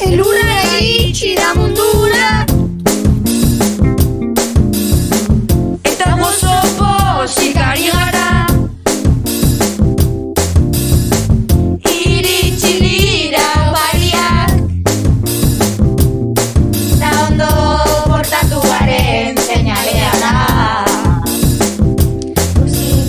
Elurra iritsi da mundura. Eta gozo pozik ari gara. Iritsi dira opariak. Da ondo portatu garen seinalea da.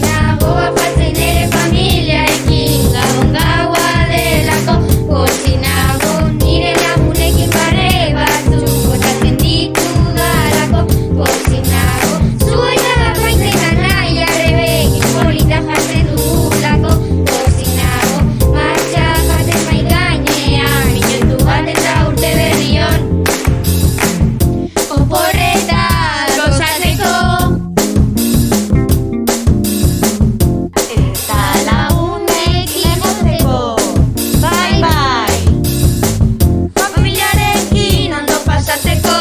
Nago afaltzen ere familiarekin, gabon gaua delako. Pozik nago nire lagunekin pare batzuk botatzen ditudalako. Pozik nago zuena bakoitzetan nahi arrebekin polita jartzen dugulako. Pozik nago martxa jartzen mai gainean, minutu bat eta urte berrion. Oporreta gozatzeko. Eta lagunekin gozeko. Bai, bai. Familiarekin ondo pasatzeko.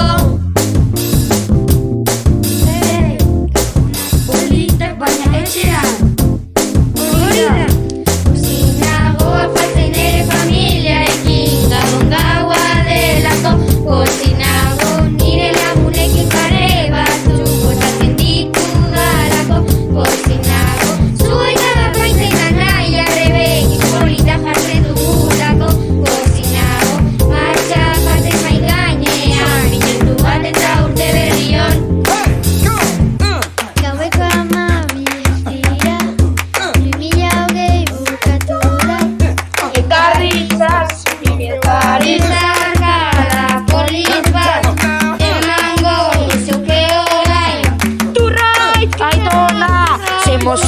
Politak baina etxean. Hori da. Pozik nago afaltzen ere familiarekin, gabon gaua delako. Pozik nago nire lagunekin pare batzuk botatzen ditudalako. Pozik nago zuena bakoitzetan nahi arrebekin polita jartzen dugulako. Pozik nago martxa jartzen mai gainean, minutu bat eta urte berrion. Gaueko 12 dira, 2020 bukatu da. Ekarri zarkada polit bat, emango izuke orain. Turrai, Aitona, se hemos